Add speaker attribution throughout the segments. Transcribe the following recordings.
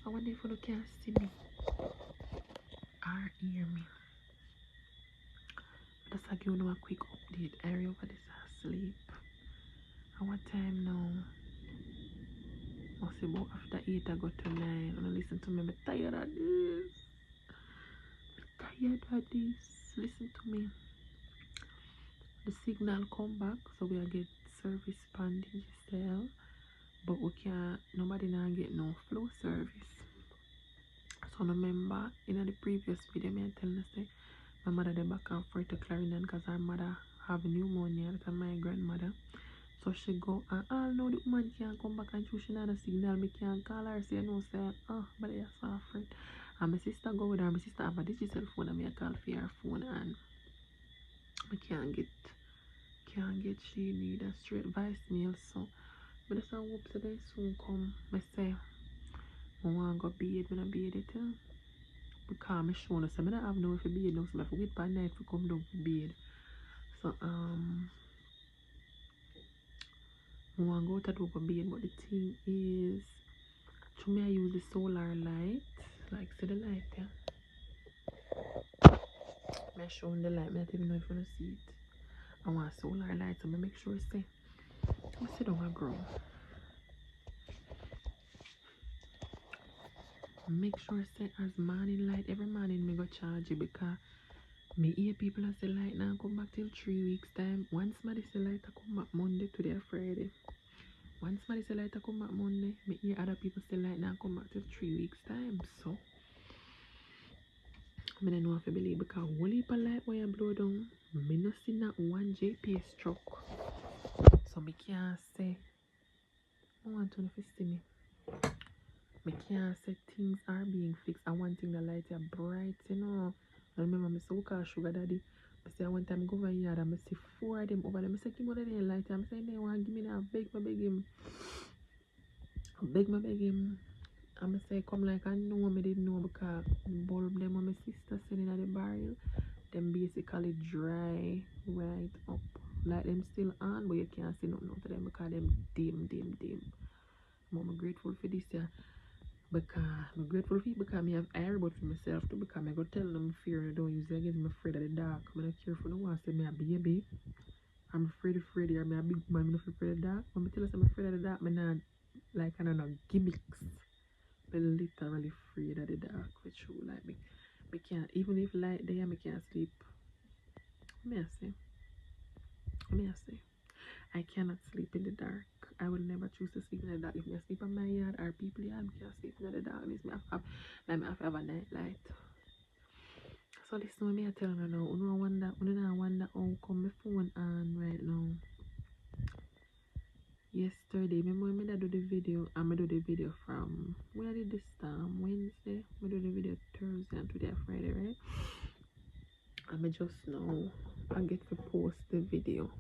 Speaker 1: So I wonder if you can see me or hear me. Just like you know a quick update. Harry over this asleep. And what time now? Must be about after 8 I go to 9. Wanna listen to me? I'm tired of this. Tired of this. Listen to me. The signal come back, so we'll get service pandage still. But we can't, nobody now get no flow service. So remember, in the previous video, I tell you say my mother the back and forth to Clarendon because her mother have pneumonia, that's my grandmother. So she go and all know the woman can't come back and choose she not a signal. Me can't call her, say no, say but I saw her friend. And my sister go with her, my sister have a digital phone and me I call for her phone and I can't get she need a straight voicemail. So but I hope so they soon come. I say I want to go bathe, I don't bathe it too. Because I'm sure no, so I don't have no if I bathe now, so I have to wait for night to come down to bathe. So I want to go to the bathe, but the thing is to me I use the solar light. Like see the light, yeah. I show the light, I don't even know if you want to see it. I want solar light, so I make sure I sit on my ground. Make sure I say as morning light every morning me go charge it because me hear people that say light now come back till 3 weeks time. Once somebody say light come back Monday, today or Friday. Once somebody say light come back Monday, me hear other people say light now come back till 3 weeks time. So I don't know if I believe because whole heap of light when you blow down, me no see not one JPS truck. So me can't say I want to know if you see me. Me can't say things are being fixed. I want thing the light are bright, you know. I remember me so called sugar daddy. I say one time I go over here and I see 4 of them over there. I say give me the light. I'm saying they want to give me that. Beg him. Beg him. I'm say come like I know me didn't know because the bulb them when my sister sitting at the barrel, them basically dry right up. Like them still on, but you can't see nothing out of them because them dim. I'm grateful for this year. Because I'm grateful for it because I have air about for myself too because I go tell them fear and I don't use it again. I'm afraid of the dark. I'm not careful. No one say me a baby. I'm afraid or I'm a big man. I'm not afraid of the dark. When I tell us I'm afraid of the dark, I'm not like I don't know gimmicks. I'm literally afraid of the dark for true. Like me can't even if light there, I can't sleep. May I say I cannot sleep in the dark. I will never choose to sleep in the dark. If I sleep in my yard or people yard, I can't sleep in the darkness. I have to have a night light. So this one me I tell you now, I wonder how come my phone on right now. Yesterday, remember when I do the video, I do the video from when I did this Wednesday, I do the video Thursday and today Friday, right? I just now I get to post the video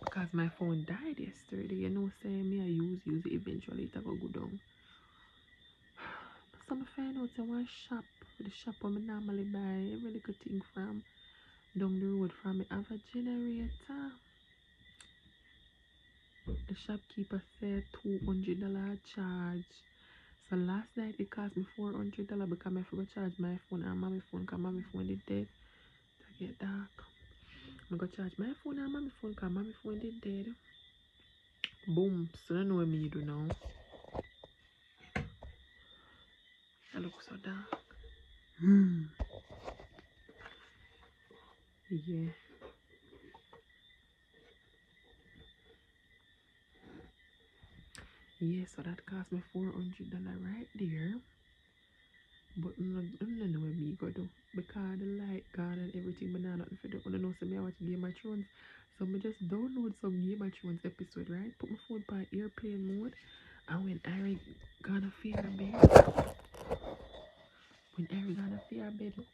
Speaker 1: because my phone died yesterday. You know, say me I use it eventually it go down. So I find out one shop, the shop where I normally buy every little thing from down the road from me have a generator. The shopkeeper said $200 charge. So last night it cost me $400 because I forgot to charge my phone and my phone because my phone did dead. To get dark. I go charge my phone and my phone because my phone did dead. Boom. So I know what me do now. I look so dark. Yeah. Yeah, so that cost me $400 right there. But I don't know what me go do. Because the light gone and everything, but now nothing for do. I don't know, so me I watch Game of Thrones. So I just download some Game of Thrones episode, right? Put my phone on airplane mode. And when Harry gonna fear bed,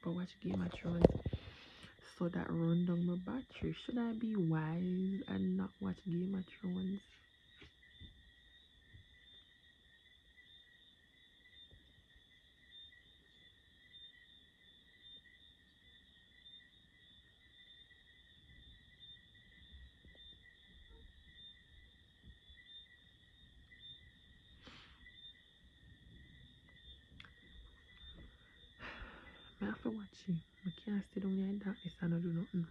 Speaker 1: I watch Game of Thrones. So that run down my battery. Should I be wise and not watch Game of Thrones? I have to watch it. I can't stay down here in darkness and not do nothing.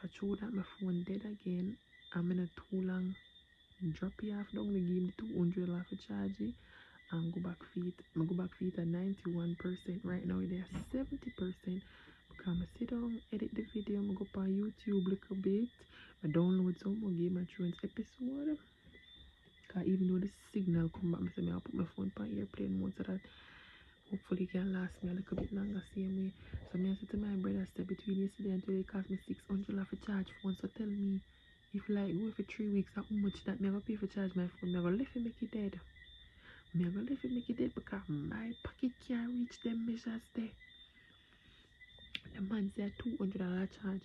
Speaker 1: So through that my phone dead again. I'm in a too long. Drop it off down the game the 200 off a charge it and go back feet. I go back feet at 91%. Right now it is 70%. Because I sit down, edit the video, I go up on YouTube a little bit. I download some more Game of Thrones episode. Because even though the signal come back, I say I'll put my phone on airplane mode so that hopefully it can last me a little bit longer same way. So I said to my brother, step between yesterday and today, it cost me 600 off a charge phone. So tell me, if like go for 3 weeks, how much that me I go pay for charge my phone? Me I go left it make it dead. Me I go left it make it dead because my pocket can't reach them measures there. The man say $200 charge.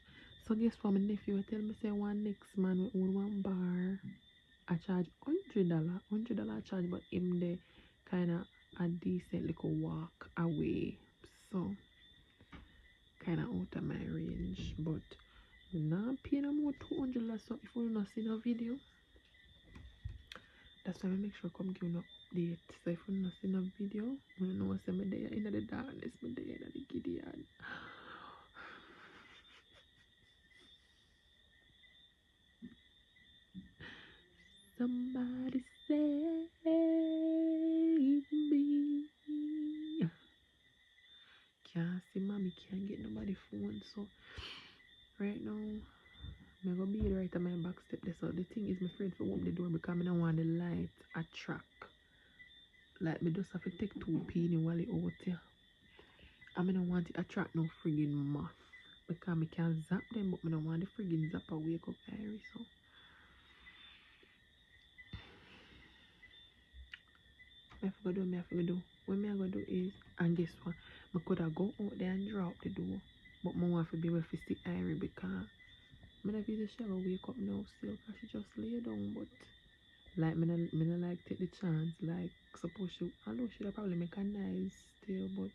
Speaker 1: So guess what my nephew tell me say one next man with own one bar I charge $100 charge, but him there kinda a decent little walk away. So kinda out of my range. But now pay no more $200. So if you not see no video, that's why I make sure come give you no update. So if you not see no video, you know what's me there in the darkness, me there in the Gideon. Somebody save me. Can't see mommy, can't get nobody phone. So right now I'm gonna be right at my back step there. So the thing is my friend for open the door because I don't want the light attract. Like me just have to take 2 penny while it out here. I don't want to attract no friggin' moth. Because I can zap them, but I don't want the friggin' zapper wake up Irie. So I have to do, what I gonna do is, and guess what? I could have go out there and drop the door. But I want to be able to see Irie because I don't feel she will wake up now still because she just lay down. But like I don't like take the chance. Like suppose she, although she probably make a nice still, but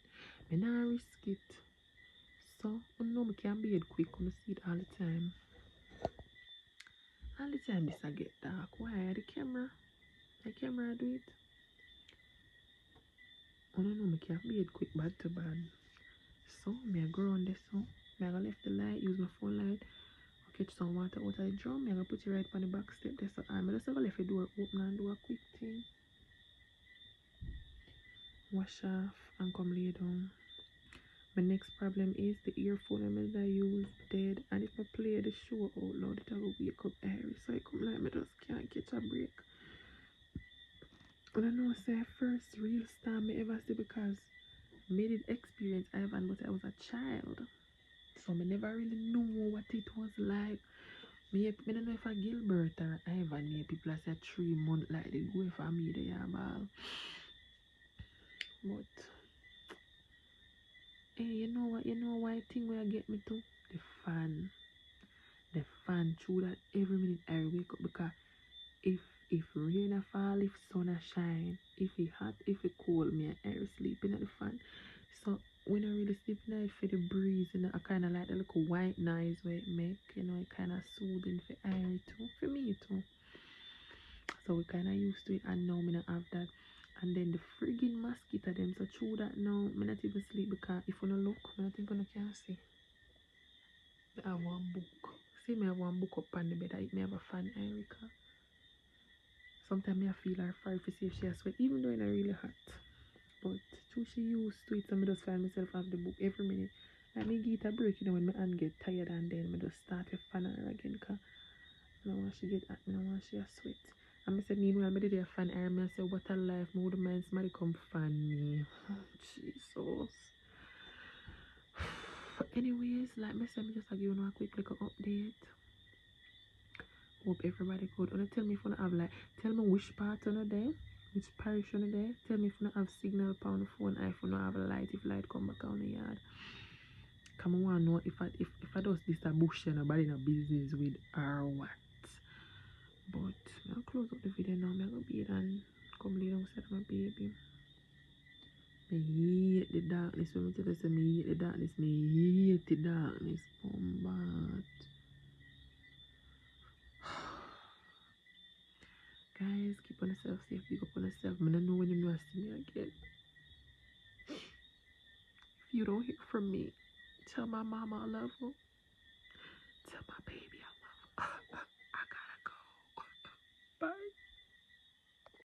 Speaker 1: I not risk it. So I know I can be it quick when I see it all the time. All the time this I get dark. Why? The camera do it. I don't know, I can't be it quick bad to bad. So me I go on this so me I go left the light, use my phone light, catch some water out of the drum, me I go put it right on the back step there. So I'm just gonna left the door open and do a quick thing. Wash off and come lay down. My next problem is the earphone I use dead, and if I play the show out loud it will wake up Irie. So I come like me just can't catch a break. I don't know say first real star me ever see because I made it experience Ivan but I was a child. So I never really know what it was like. I don't know if I Gilbert or Ivan people say 3 months like they go for me they are ball. But hey, you know what? You know why thing where get me to? The fan. The fan through that every minute I wake up because if rain a fall, if sun a shine, if it hot, if it cold, me I sleeping at the fan. So when I really sleep now for the breeze and I kinda like the little white noise where it make, you know, it kinda soothing for Irie too, for me too. So we kinda used to it and now me not have that. And then the friggin' mosquito them, so through that now me not even sleep because if you don't look, I don't think you can see. I have one book. See me have one book up on the bed, I me have a fan Erica. Sometimes I feel her fire to see if she has sweat, even though it's not really hot. But through she used to it, so I just find myself have the book every minute. Like me get a break, you know, when my hand get tired and then I just start to fan her again because I don't want she get hot, I don't want she a sweat. And I said, meanwhile, I did a fan her, I say, what a life, I would mind somebody come fan me. Oh, Jesus. Anyways, like I said, I just give you a quick little update. Hope everybody good. Wanna tell me if you have like, tell me which part on the day, which parish on the day. Tell me if you have signal on the phone, if you have a light, if light come back on the yard. Come on, wanna know if I does this a bush and nobody in a business with or what. But I'll close up the video now. I'm gonna be and come lay down beside my baby. I hate the darkness. When I tell you say I hate the darkness, I hate the darkness. Bombard. Guys, keep on yourself safe, keep up on yourself. I don't know when you know I see me again. you don't hear from me, tell my mama I love her. Tell my baby I love her.